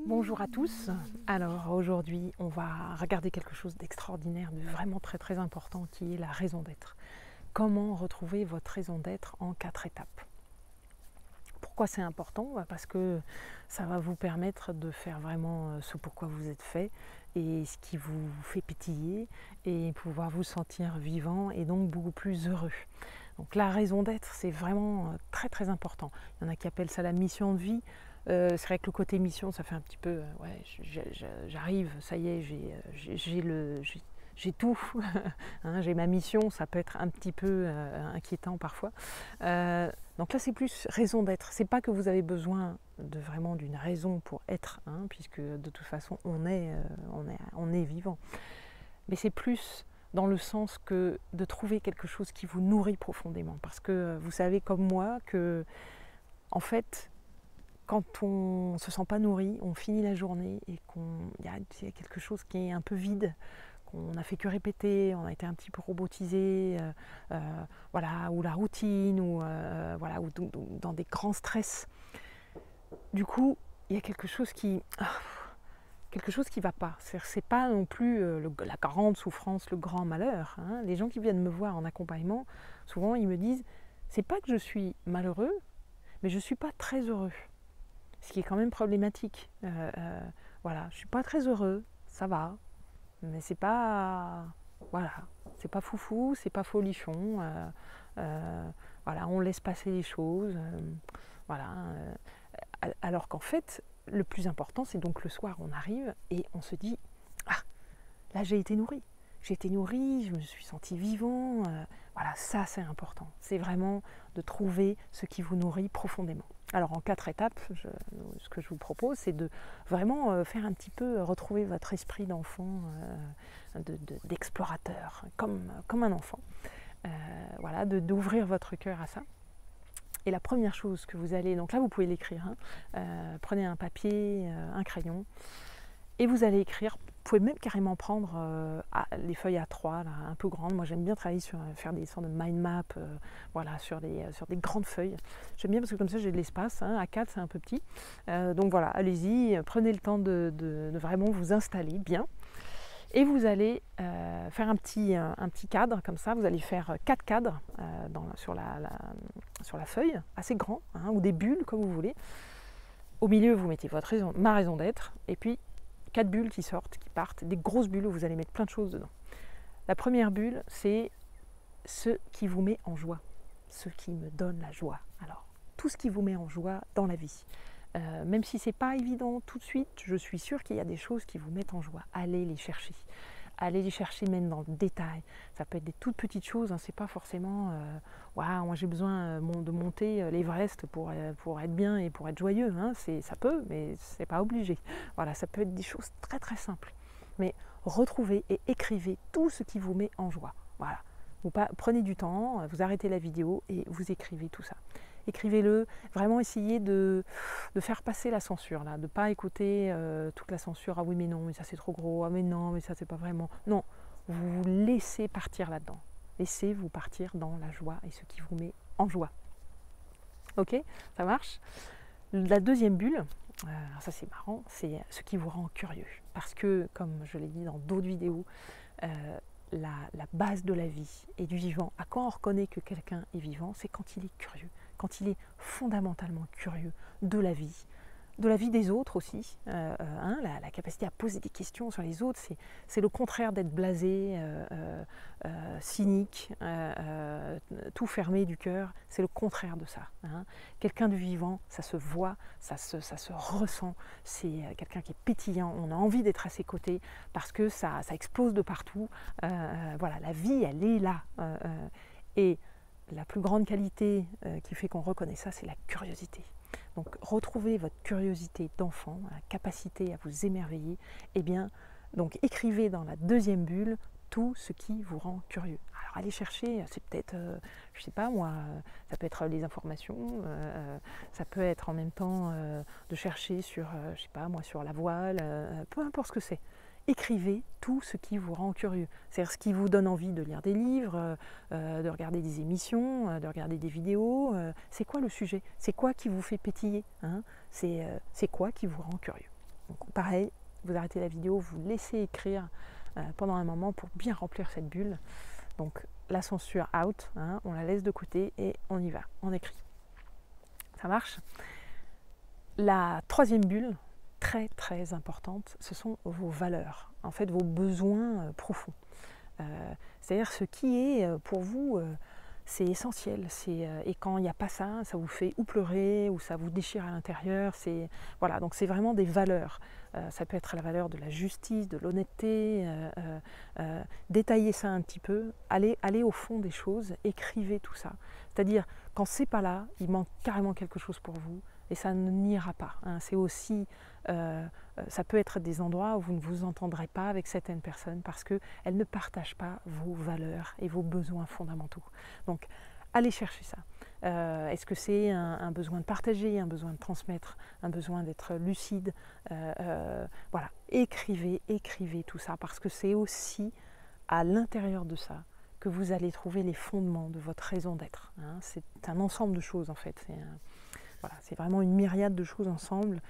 Bonjour à tous. Alors aujourd'hui, on va regarder quelque chose d'extraordinaire, de vraiment très très important, qui est la raison d'être. Comment retrouver votre raison d'être en 4 étapes. Pourquoi c'est important? Parce que ça va vous permettre de faire vraiment ce pourquoi vous êtes fait et ce qui vous fait pétiller et pouvoir vous sentir vivant et donc beaucoup plus heureux. Donc la raison d'être, c'est vraiment très très important. Il y en a qui appellent ça la mission de vie. C'est vrai que le côté mission, ça fait un petit peu, ouais, j'arrive, ça y est, j'ai tout, hein, j'ai ma mission, ça peut être un petit peu inquiétant parfois. Donc là, c'est plus raison d'être. C'est pas que vous avez besoin de vraiment d'une raison pour être, hein, puisque de toute façon, on est vivant. Mais c'est plus dans le sens que de trouver quelque chose qui vous nourrit profondément. Parce que vous savez comme moi que, en fait, quand on ne se sent pas nourri, on finit la journée et qu'il y a quelque chose qui est un peu vide, qu'on n'a fait que répéter, on a été un petit peu robotisé, voilà, ou la routine, ou voilà, ou dans des grands stress. Du coup, il y a quelque chose qui ne va pas. C'est pas non plus la grande souffrance, le grand malheur. Hein. Les gens qui viennent me voir en accompagnement, souvent ils me disent, c'est pas que je suis malheureux, mais je suis pas très heureux. Ce qui est quand même problématique. Voilà, je suis pas très heureux, ça va, mais c'est pas, voilà, c'est pas foufou, c'est pas folichon. Voilà, on laisse passer les choses. Voilà. Alors qu'en fait, le plus important, c'est donc le soir, on arrive et on se dit, ah, là j'ai été nourri. J'ai été nourri, je me suis senti vivant. Voilà, ça c'est important. C'est vraiment de trouver ce qui vous nourrit profondément. Alors en 4 étapes, ce que je vous propose, c'est de vraiment faire un petit peu retrouver votre esprit d'enfant, d'explorateur, comme un enfant. Voilà, d'ouvrir votre cœur à ça. Et la première chose que vous allez, donc là vous pouvez l'écrire, hein, prenez un papier, un crayon, et vous allez écrire. Vous pouvez même carrément prendre les feuilles A3, là, un peu grandes. Moi j'aime bien travailler faire des sortes de mind map, voilà, sur des grandes feuilles. J'aime bien parce que comme ça j'ai de l'espace, hein, A4 c'est un peu petit. Donc voilà, allez-y, prenez le temps de vraiment vous installer bien. Et vous allez faire un petit cadre comme ça, vous allez faire 4 cadres sur la feuille, assez grand, hein, ou des bulles comme vous voulez. Au milieu vous mettez ma raison d'être, et puis 4 bulles qui sortent, qui partent, des grosses bulles où vous allez mettre plein de choses dedans. La première bulle, c'est ce qui vous met en joie, ce qui me donne la joie. Alors, tout ce qui vous met en joie dans la vie. Même si ce n'est pas évident tout de suite, je suis sûre qu'il y a des choses qui vous mettent en joie. Allez les chercher. Allez les chercher même dans le détail. Ça peut être des toutes petites choses, hein, c'est pas forcément waouh, moi j'ai besoin de monter l'Everest pour être bien et pour être joyeux. Hein, ça peut, mais c'est pas obligé. Voilà, ça peut être des choses très très simples. Mais retrouvez et écrivez tout ce qui vous met en joie. Voilà. Prenez du temps, vous arrêtez la vidéo et vous écrivez tout ça. Écrivez-le, vraiment essayez de faire passer la censure, là, de ne pas écouter toute la censure, ah oui mais non, mais ça c'est trop gros, ah mais non, mais ça c'est pas vraiment. Non, vous vous laissez partir là-dedans. Laissez-vous partir dans la joie et ce qui vous met en joie. Ok, ça marche. La deuxième bulle, ça c'est marrant, c'est ce qui vous rend curieux. Parce que, comme je l'ai dit dans d'autres vidéos, la base de la vie et du vivant, à quoi on reconnaît que quelqu'un est vivant, c'est quand il est curieux, quand il est fondamentalement curieux de la vie des autres aussi, hein, la capacité à poser des questions sur les autres, c'est le contraire d'être blasé, cynique, tout fermé du cœur, c'est le contraire de ça. Hein. Quelqu'un de vivant, ça se voit, ça se ressent, c'est quelqu'un qui est pétillant, on a envie d'être à ses côtés parce que ça explose de partout. Voilà, la vie, elle est là. Et la plus grande qualité qui fait qu'on reconnaît ça, c'est la curiosité. Donc retrouvez votre curiosité d'enfant, la capacité à vous émerveiller, et bien donc écrivez dans la deuxième bulle tout ce qui vous rend curieux. Alors allez chercher, c'est peut-être, je sais pas moi, ça peut être les informations, ça peut être en même temps de chercher sur, je sais pas moi, sur la voile, peu importe ce que c'est. écrivez tout ce qui vous rend curieux. C'est-à-dire ce qui vous donne envie de lire des livres, de regarder des émissions, de regarder des vidéos. C'est quoi le sujet? C'est quoi qui vous fait pétiller, hein? C'est quoi qui vous rend curieux? Donc pareil, vous arrêtez la vidéo, vous laissez écrire pendant un moment pour bien remplir cette bulle. Donc la censure out, hein, on la laisse de côté et on y va, on écrit. Ça marche? La troisième bulle, très très importante, ce sont vos valeurs, en fait vos besoins profonds. C'est-à-dire ce qui est pour vous, c'est essentiel. Et quand il n'y a pas ça, ça vous fait ou pleurer ou ça vous déchire à l'intérieur. Voilà, donc c'est vraiment des valeurs. Ça peut être la valeur de la justice, de l'honnêteté. Détaillez ça un petit peu. Allez au fond des choses. Écrivez tout ça. C'est-à-dire quand c'est pas là, il manque carrément quelque chose pour vous. Et ça n'ira pas. Hein. C'est aussi, ça peut être des endroits où vous ne vous entendrez pas avec certaines personnes parce qu'elles ne partagent pas vos valeurs et vos besoins fondamentaux. Donc, allez chercher ça. Est-ce que c'est un besoin de partager, un besoin de transmettre, un besoin d'être lucide? Voilà, écrivez tout ça parce que c'est aussi à l'intérieur de ça que vous allez trouver les fondements de votre raison d'être. Hein. C'est un ensemble de choses en fait. Voilà, c'est vraiment une myriade de choses ensemble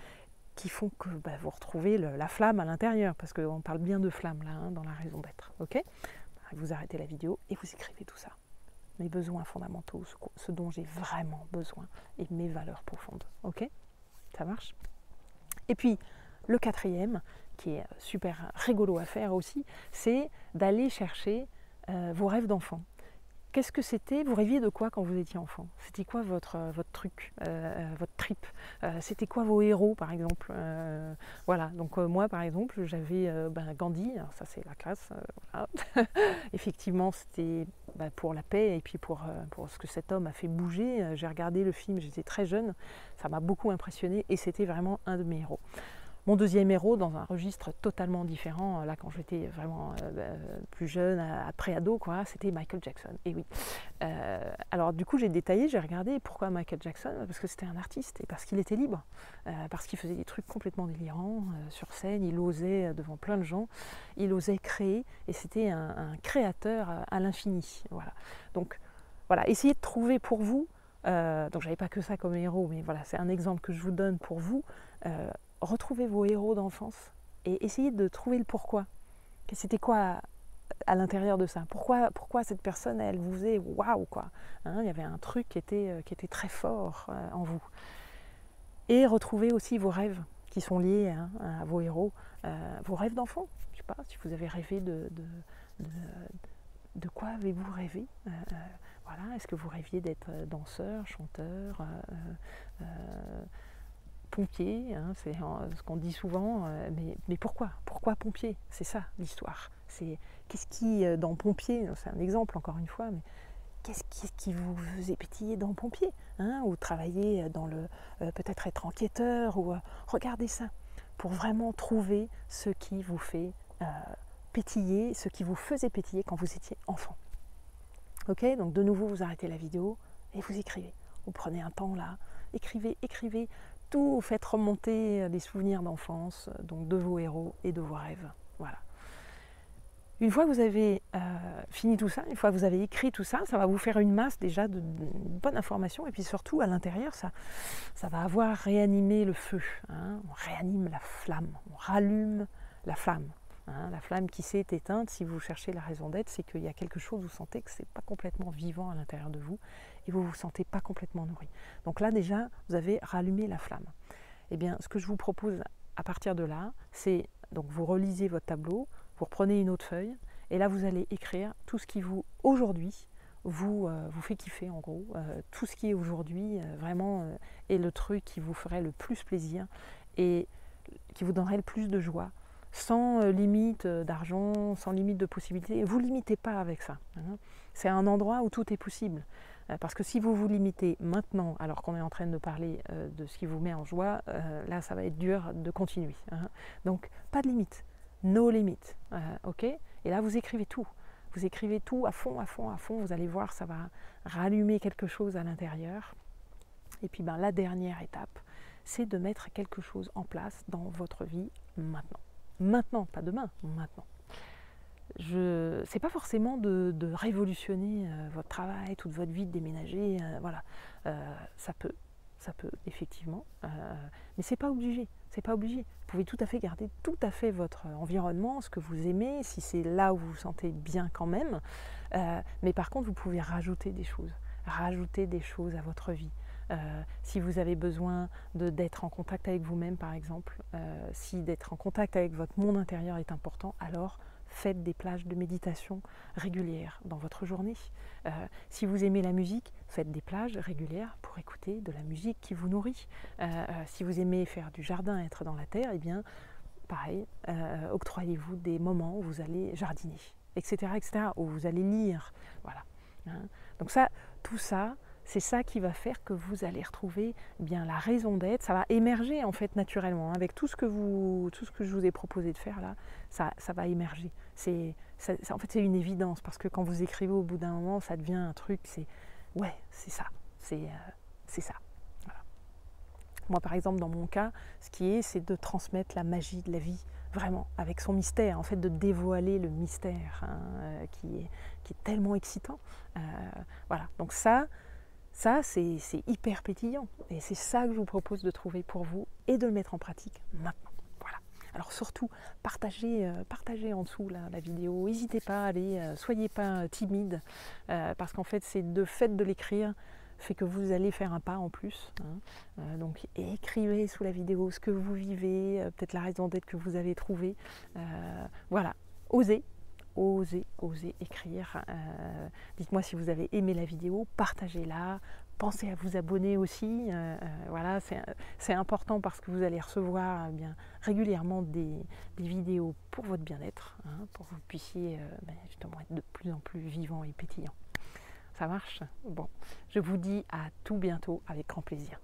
qui font que vous retrouvez la flamme à l'intérieur, parce qu'on parle bien de flamme là, hein, dans la raison d'être. Okay, vous arrêtez la vidéo et vous écrivez tout ça. Mes besoins fondamentaux, ce dont j'ai vraiment besoin, et mes valeurs profondes. Ok, ça marche? Et puis, le quatrième, qui est super rigolo à faire aussi, c'est d'aller chercher vos rêves d'enfant. Qu'est-ce que c'était? Vous rêviez de quoi quand vous étiez enfant? C'était quoi votre truc, votre trip? C'était quoi vos héros, par exemple? Voilà, donc moi, par exemple, j'avais Gandhi, alors ça c'est la classe, voilà. Effectivement, c'était pour la paix et puis pour ce que cet homme a fait bouger. J'ai regardé le film, j'étais très jeune, ça m'a beaucoup impressionné et c'était vraiment un de mes héros. Mon deuxième héros, dans un registre totalement différent, là quand j'étais vraiment plus jeune, après ado, quoi, c'était Michael Jackson. Et oui. Alors du coup j'ai détaillé, j'ai regardé pourquoi Michael Jackson, parce que c'était un artiste et parce qu'il était libre, parce qu'il faisait des trucs complètement délirants sur scène, il osait devant plein de gens, il osait créer et c'était un créateur à l'infini. Voilà. Donc voilà, essayez de trouver pour vous, donc j'avais pas que ça comme héros, mais voilà, c'est un exemple que je vous donne pour vous. Retrouvez vos héros d'enfance et essayez de trouver le pourquoi. C'était quoi à l'intérieur de ça? Pourquoi cette personne, elle vous faisait waouh, quoi, hein, il y avait un truc qui était très fort en vous. Et retrouvez aussi vos rêves qui sont liés à vos héros, vos rêves d'enfant. Je sais pas, si vous avez rêvé de quoi avez-vous rêvé? Voilà, est-ce que vous rêviez d'être danseur, chanteur, pompier, hein, c'est ce qu'on dit souvent, mais pourquoi? Pourquoi pompier? C'est ça l'histoire. C'est qu'est-ce qui, dans pompier, c'est un exemple encore une fois, mais qu'est-ce qui vous faisait pétiller dans pompier, hein, ou travailler dans le, peut-être être enquêteur, ou regardez ça, pour vraiment trouver ce qui vous fait pétiller, ce qui vous faisait pétiller quand vous étiez enfant. Ok, donc de nouveau vous arrêtez la vidéo et vous écrivez. Vous prenez un temps là, écrivez. Tout, faites remonter des souvenirs d'enfance, donc de vos héros et de vos rêves. Voilà. Une fois que vous avez fini tout ça, une fois que vous avez écrit tout ça, ça va vous faire une masse déjà de bonnes informations. Et puis surtout, à l'intérieur, ça va avoir réanimé le feu. Hein. On réanime la flamme, on rallume la flamme. Hein. La flamme qui s'est éteinte, si vous cherchez la raison d'être, c'est qu'il y a quelque chose, vous sentez que ce n'est pas complètement vivant à l'intérieur de vous et vous ne vous sentez pas complètement nourri. Donc là déjà, vous avez rallumé la flamme. Eh bien, ce que je vous propose à partir de là, c'est, donc vous relisez votre tableau, vous reprenez une autre feuille et là vous allez écrire tout ce qui vous, aujourd'hui, vous fait kiffer en gros, tout ce qui est aujourd'hui vraiment est le truc qui vous ferait le plus plaisir et qui vous donnerait le plus de joie, sans limite d'argent, sans limite de possibilités. Vous ne limitez pas avec ça. Hein. C'est un endroit où tout est possible. Parce que si vous vous limitez maintenant, alors qu'on est en train de parler de ce qui vous met en joie, là ça va être dur de continuer. Hein. Donc pas de limite, no limit. Ok. Et là vous écrivez tout. Vous écrivez tout à fond. Vous allez voir, ça va rallumer quelque chose à l'intérieur. Et puis la dernière étape, c'est de mettre quelque chose en place dans votre vie maintenant. maintenant, pas demain, maintenant. C'est pas forcément de révolutionner votre travail, toute votre vie, de déménager, voilà. Ça peut effectivement, mais c'est pas obligé. C'est pas obligé. Vous pouvez tout à fait garder tout à fait votre environnement, ce que vous aimez, si c'est là où vous vous sentez bien quand même. Mais par contre, vous pouvez rajouter des choses à votre vie. Si vous avez besoin d'être en contact avec vous-même, par exemple, si d'être en contact avec votre monde intérieur est important, alors faites des plages de méditation régulières dans votre journée. Si vous aimez la musique, faites des plages régulières pour écouter de la musique qui vous nourrit. Si vous aimez faire du jardin, être dans la terre, eh bien, pareil, octroyez-vous des moments où vous allez jardiner, etc., où vous allez lire. Voilà. Hein. Donc ça, tout ça, c'est ça qui va faire que vous allez retrouver bien la raison d'être. Ça va émerger en fait naturellement. Hein. Avec tout ce que je vous ai proposé de faire là, ça va émerger. En fait, c'est une évidence parce que quand vous écrivez au bout d'un moment, ça devient un truc. C'est ça. C'est ça. Voilà. Moi, par exemple, dans mon cas, c'est de transmettre la magie de la vie, vraiment, avec son mystère, en fait, de dévoiler le mystère hein, qui est tellement excitant. Voilà. Donc ça c'est hyper pétillant. Et c'est ça que je vous propose de trouver pour vous et de le mettre en pratique maintenant. Voilà. Alors surtout, partagez en dessous la vidéo. N'hésitez pas à aller, soyez pas timide, parce qu'en fait, c'est le fait de l'écrire fait que vous allez faire un pas en plus. Hein. Donc écrivez sous la vidéo ce que vous vivez, peut-être la raison d'être que vous avez trouvée. Voilà, osez écrire. Dites-moi si vous avez aimé la vidéo, partagez-la, pensez à vous abonner aussi. Voilà, c'est important parce que vous allez recevoir bien régulièrement des vidéos pour votre bien-être, hein, pour que vous puissiez justement être de plus en plus vivant et pétillant. Ça marche? Bon, je vous dis à tout bientôt avec grand plaisir.